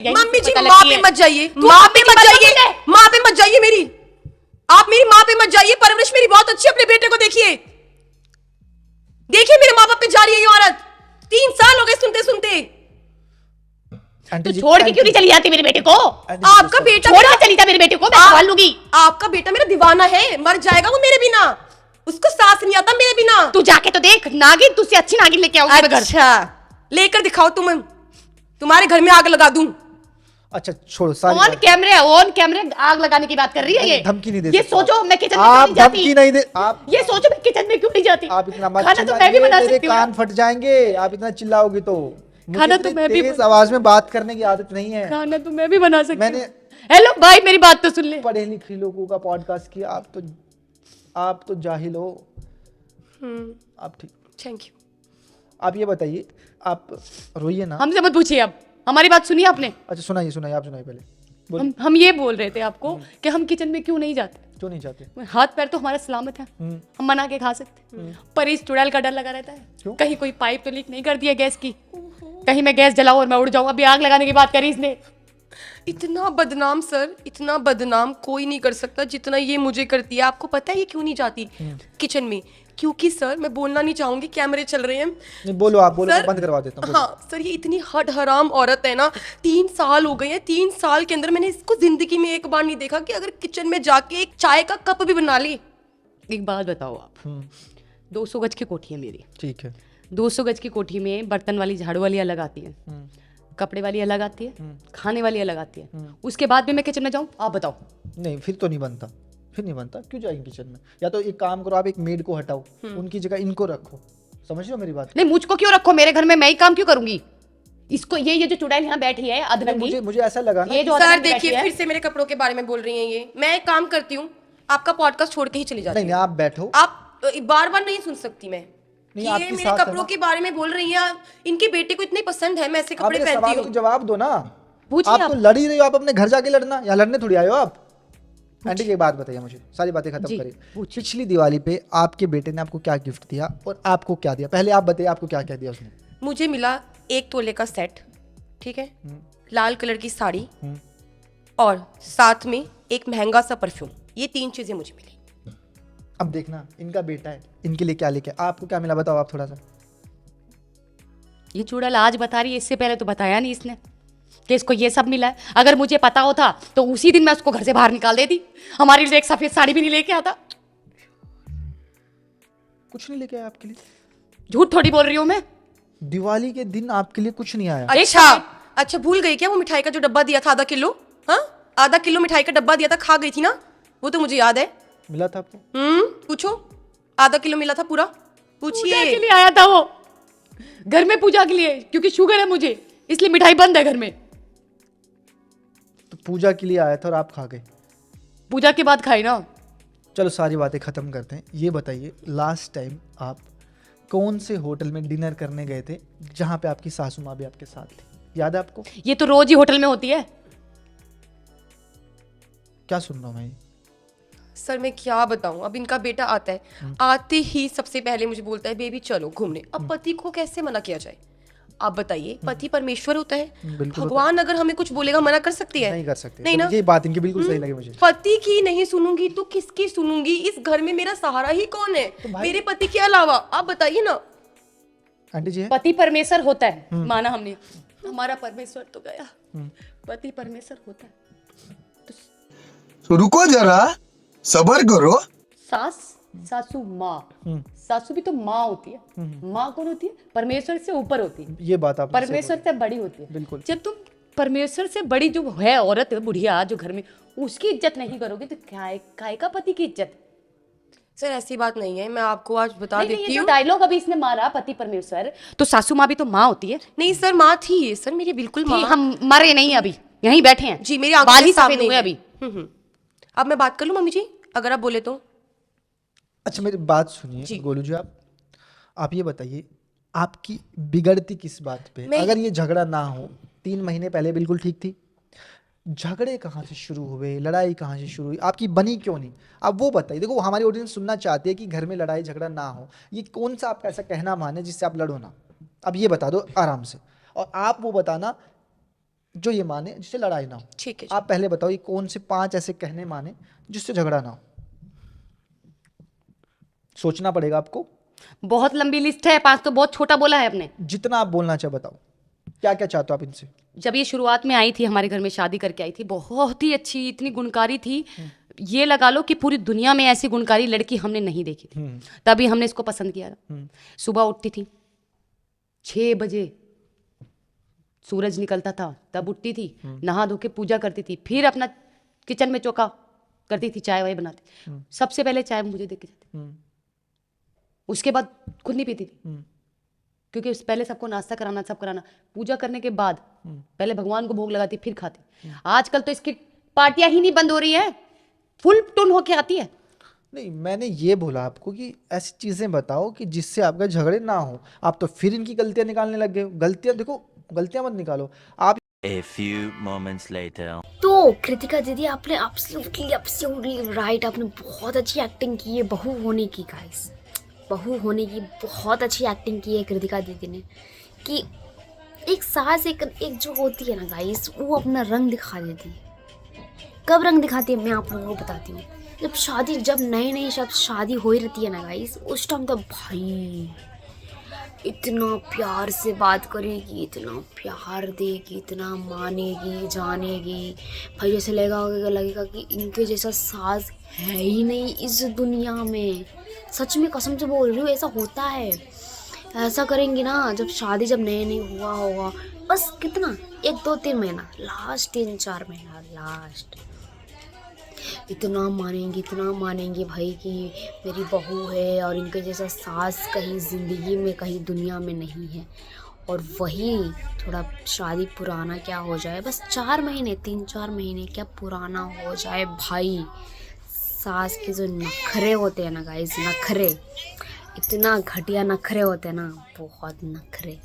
Mummy जी माँ पे मत जाइए, माँ पे मत जाइए, माँ पे मत जाइए मेरी, आप मेरी माँ पे मत जाइए। परवरिश मेरी बहुत अच्छी है, अपने बेटे को देखिए, देखिए मेरे माँ बाप पे जा रही है ये औरत। 3 साल हो गए सुनते सुनते। आंटी जी छोड़ के क्यों नहीं चली जाती मेरे बेटे को? आपका बेटा छोड़ के चली जा मेरे बेटे को, मैं संभाल लूंगी। आपका बेटा मेरा दीवाना है, मर जाएगा वो मेरे बिना, उसको सांस नहीं आता मेरे बिना। तू जाके तो देख, नागिन तुझसे अच्छी नागिन लेके आऊंगी मैं घर। अच्छा लेकर दिखाओ, तुम्हारे घर में आग लगा दूं। अच्छा छोड़ो सारी ऑन कैमरे आग लगाने की बात कर रही है ये। धमकी नहीं दे ये सकते सोचो मैं किचन में आप क्यों नहीं जाती। धमकी नहीं दे आप ये सोचो मैं किचन में क्यों नहीं जाती। आप इतना मत खाना तो मैं भी चिल्लाइए, बना मेरे सकती हूँ। कान फट जाएंगे आप इतना चिल्लाओगी तो। खाना मुझे तो इतनी मैं भी तेज आवाज में बात करने की आदत नहीं है। खाना तो मैं भी बना सकती मैंने हूँ। हेलो भाई मेरी बात तो सुन ले। पढ़े लिखे लोगों का पॉडकास्ट किया, आप तो जाहिल हो। आप ठीक, थैंक यू। आप ये बताइए, आप रोइए ना। हमसे मत पूछिए, अब हमारी बात सुनिए आपने। अच्छा सुनाइए आप सुनाइए पहले। बोलिए। हम ये बोल रहे थे आपको कि हम किचन में क्यों नहीं जाते। क्यों नहीं चाहते? हाथ पैर तो हमारा सलामत है, हम बना के खा सकते, पर इस चुड़ैल का डर लगा रहता है। क्यों? कहीं कोई पाइप तो लीक नहीं कर दिया गैस की, कहीं मैं गैस जलाऊं और मैं उड़ जाऊं। अभी आग लगाने की बात करी इसने। इतना बदनाम सर, इतना बदनाम कोई नहीं कर सकता जितना ये मुझे करती है। आपको पता है ये क्यों नहीं जाती किचन में? क्योंकि सर मैं बोलना नहीं चाहूंगी, कैमरे चल रहे हैं। नहीं बोलो, आप बोलो, सर, मैं बंद करवा देता हूँ। हाँ सर, ये इतनी हद हराम औरत है ना। 3 साल हो गए हैं, 3 साल के अंदर मैंने इसको जिंदगी में एक बार नहीं देखा कि अगर किचन में जाके एक चाय का कप भी बना ली। एक बात बताओ आप, 200 गज की कोठी है मेरी, ठीक है। 200 गज की कोठी में बर्तन वाली झाड़ू वाली अलग आती है, कपड़े वाली अलग आती है, खाने वाली अलग आती है। उसके बाद भी मैं किचन में जाऊं? आप बताओ। नहीं फिर तो नहीं बनता, क्यों जाएंगे किचन में? या तो एक काम करो, आप एक मेड को हटाओ, उनकी जगह इनको रखो। समझ रहे हो मेरी बात? नहीं, मुझको क्यों रखो मेरे घर में, मैं ही काम क्यों करूंगी? इसको ये जो चुड़ैल यहाँ बैठी है अधरंगी, मुझे ऐसा लगा ना। ये जो सर अधरंगी बैठी देखिए है, फिर से मेरे कपड़ों के बारे में बोल रही हैं ये। मैं एक काम करती हूँ, आपका पॉडकास्ट छोड़ के ही चली जाती नहीं हूँ। आप बैठो। आप बार बार नहीं सुन सकती मैं नहीं, कि आपकी ये मेरे सास है कपड़ों ना। के बारे में बोल रही हैं। इनके बेटे को इतने पसंद है, मैं ऐसे आप कपड़े मेरे पहनती सवालों हूँ। के जवाब दो ना। पूछिए आप आप। तो लड़ ही रही हो, आप अपने घर जाके लड़ना, या लड़ने थोड़ी आए हो आप। आंटी की एक बात बताइए मुझे, सारी बातें खत्म जी, करिए। पूछिए। पिछली दिवाली पे आपके बेटे ने आपको क्या गिफ्ट दिया और आपको क्या दिया? पहले आप बताइए आपको क्या क्या दिया उसने। मुझे मिला 1 तोले का सेट, ठीक है, लाल कलर की साड़ी और साथ में एक महंगा सा परफ्यूम। ये 3 चीजें मुझे मिली। अब देखना इनका बेटा है, इनके लिए क्या लेके, आपको क्या मिला बताओ आप थोड़ा सा। ये चुड़ैल आज बता रही है, इससे पहले तो बताया नहीं इसने कि इसको ये सब मिला है। अगर मुझे पता होता तो उसी दिन मैं उसको घर से बाहर निकाल देती। हमारे लिए एक सफेद साड़ी भी नहीं लेके आता। कुछ नहीं लेके आया आपके लिए? झूठ थोड़ी बोल रही हूँ मैं। दिवाली के दिन आपके लिए कुछ नहीं आया? अच्छा भूल गई क्या वो मिठाई का जो डब्बा दिया था, आधा किलो? हाँ, आधा किलो मिठाई का डब्बा दिया था, खा गई थी ना? वो तो मुझे याद है। मिला था आपको? पूछो, आधा किलो मिला था पूरा, पूजा पूछिए। के लिए आया था वो, घर में पूजा के लिए, क्योंकि शुगर है मुझे, इसलिए मिठाई बंद है घर में। तो पूजा के लिए आया था और आप खा गए? पूजा के बाद खाई ना। चलो सारी बातें खत्म करते हैं। ये बताइए लास्ट टाइम आप कौन से होटल में डिनर करने गए थे जहां पे आपकी सासू माँ भी आपके साथ थी? याद है आपको? ये तो रोज ही होटल में होती है। क्या सुन रहा हूँ मैं? सर मैं क्या बताऊं, अब इनका बेटा आता है, आते ही सबसे पहले मुझे बोलता है बेबी चलो घूमने। अब पति को कैसे मना किया जाए? आप बताइए, पति परमेश्वर होता है, बिल्कुल भगवान अगर हमें कुछ बोलेगा मना कर सकती है? नहीं कर सकते। नहीं ना? ये बात इनकी बिल्कुल सही लगी मुझे। पति की नहीं सुनूंगी तो किसकी सुनूंगी? इस घर में मेरा सहारा ही कौन है मेरे पति के अलावा? आप बताइए ना। आंटी जी है? पति परमेश्वर होता है, माना हमने, हमारा परमेश्वर तो गया, पति परमेश्वर होता है। तो रुको जरा, सबर करो। सासू माँ, सासू भी तो माँ होती है। माँ कौन होती है? परमेश्वर से ऊपर होती है, ये बात आप परमेश्वर से बड़ी होती है। बिल्कुल। जब तुम परमेश्वर से बड़ी जो है औरत बुढ़िया जो घर में, उसकी इज्जत नहीं करोगे तो काय का पति की इज्जत? सर ऐसी बात नहीं है, मैं आपको आज बता देती ये हूँ। डायलॉग अभी इसने मारा, पति परमेश्वर, तो सासू माँ भी तो माँ होती है। नहीं सर, माँ थी ये, सर मेरी बिल्कुल थी, माँ। हम मरे नहीं अभी, यहीं बैठे हैं जी मेरी आंखों बाल के ही सामने सफेद हुए है। अभी। अब मैं बात कर लूँ मम्मी जी, अगर आप बोले तो? अच्छा मेरी बात सुनिए गोलू जी, आप ये बताइए आपकी बिगड़ती किस बात पे? अगर ये झगड़ा ना हो, 3 महीने पहले बिल्कुल ठीक थी, झगड़े कहाँ से शुरू हुए, लड़ाई कहाँ से शुरू हुई, आपकी बनी क्यों नहीं? आप वो बताइए। देखो हमारी ऑडियंस सुनना चाहती है कि घर में लड़ाई झगड़ा ना हो, ये कौन सा आपका ऐसा कहना माने जिससे आप लड़ो ना? अब ये बता दो आराम से, और आप वो बताना जो ये माने जिससे लड़ाई ना हो। ठीक है आप पहले बताओ ये कौन से 5 ऐसे कहने माने जिससे झगड़ा ना हो। सोचना पड़ेगा आपको, बहुत लंबी लिस्ट है, 5 तो बहुत छोटा बोला है आपने। जितना आप बोलना चाहे बताओ, क्या क्या चाहते हो आप इनसे। जब ये शुरुआत में आई थी हमारे घर में, शादी करके आई थी, बहुत ही अच्छी, इतनी गुणकारी थी, ये लगा लो कि पूरी दुनिया में ऐसी गुणकारी लड़की हमने नहीं देखी थी। तभी हमने इसको पसंद किया था। सुबह उठती थी 6 बजे, सूरज निकलता था तब उठती थी, नहा धो के पूजा करती थी, फिर अपना किचन में चौका करती थी, चाय वाय बनाती। सबसे पहले चाय मुझे दे के जाती, उसके बाद खुद नहीं पीती थी, क्योंकि पहले सबको नाश्ता कराना, सब कराना, पूजा करने के बाद पहले भगवान को भोग लगाती फिर खाती। आजकल तो इसकी पार्टियां ही नहीं बंद हो रही है, फुल टून होके आती है। नहीं, मैंने ये बोला आपको कि ऐसी चीजें बताओ कि जिससे आपका झगड़े ना हो। आप तो फिर इनकी गलतियां निकालने लग गए हो। गलतियां देखो, गलतियां मत निकालो आप। A few moments later. तो कृतिका दीदी, आपने एब्सोल्युटली राइट, आपने बहुत अच्छी एक्टिंग की है बहू होने की। गाइस, बहू होने की बहुत अच्छी एक्टिंग की है कृतिका दीदी ने। कि एक सास एक जो होती है ना गाइस, वो अपना रंग दिखा देती है। कब रंग दिखाती है मैं आप लोगों को बताती हूँ। जब नई शादी हो ही रहती है ना गाइस, उस टाइम तो भाई इतना प्यार से बात करेगी, इतना प्यार देगी, इतना मानेगी जानेगी, भाई जैसे लगेगा कि इनके जैसा सास है ही नहीं इस दुनिया में। सच में, कसम से बोल रही हूँ, ऐसा होता है। ऐसा करेंगी ना, जब नए हुआ होगा, बस कितना 1 2 3 महीना, लास्ट 3 4 महीना लास्ट, इतना मानेंगे भाई कि मेरी बहू है और इनके जैसा सास कहीं ज़िंदगी में, कहीं दुनिया में नहीं है। और वही थोड़ा शादी पुराना क्या हो जाए, बस 4 महीने 3-4 महीने क्या पुराना हो जाए भाई, सास के जो नखरे होते हैं ना गाइस, नखरे, इतना घटिया नखरे होते हैं ना, बहुत नखरे।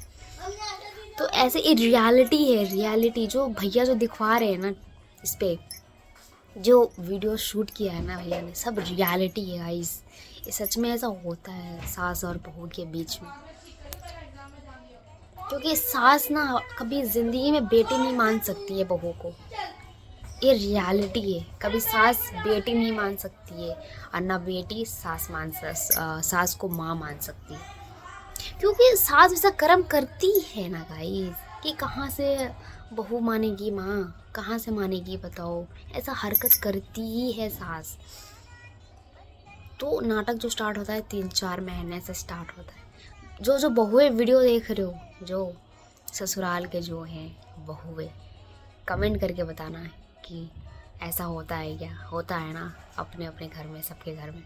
तो ऐसे ये रियलिटी जो भैया जो दिखवा रहे हैं ना, इस पे जो वीडियो शूट किया है ना भैया ने, सब रियलिटी है गाइस। ये सच में ऐसा होता है सास और बहू के बीच में। क्योंकि सास ना कभी ज़िंदगी में बेटी नहीं मान सकती है बहू को, ये रियलिटी है। कभी सास बेटी नहीं मान सकती है, और ना बेटी सास को माँ मान सकती है। क्योंकि सास ऐसा कर्म करती है ना गाइस, कि कहाँ से बहू मानेगी माँ, कहाँ से मानेगी बताओ। ऐसा हरकत करती ही है सास। तो नाटक जो स्टार्ट होता है 3-4 महीने से स्टार्ट होता है। जो बहुएं वीडियो देख रहे हो, जो ससुराल के जो हैं बहुएं, कमेंट करके बताना है कि ऐसा होता है क्या। होता है ना अपने अपने घर में, सबके घर में,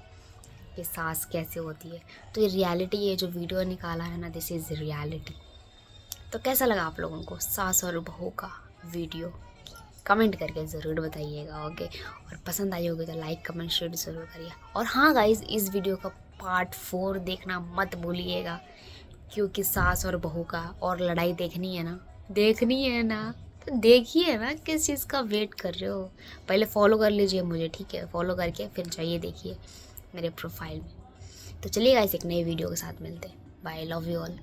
कि सास कैसे होती है। तो ये रियलिटी है, जो वीडियो निकाला है ना, दिस इज़ रियलिटी। तो कैसा लगा आप लोगों को सास और बहू का वीडियो, कमेंट करके ज़रूर बताइएगा, ओके। और पसंद आई होगी तो लाइक कमेंट शेयर ज़रूर करिए। और हाँ गाइस, इस वीडियो का पार्ट 4 देखना मत भूलिएगा, क्योंकि सास और बहू का और लड़ाई देखनी है ना, तो देखिए ना, किस चीज़ का वेट कर रहे हो। पहले फॉलो कर लीजिए मुझे, ठीक है, फॉलो करके फिर जाइए देखिए मेरे प्रोफाइल में। तो चलिए गाइस, एक नए वीडियो के साथ मिलते हैं। Bye, love you all.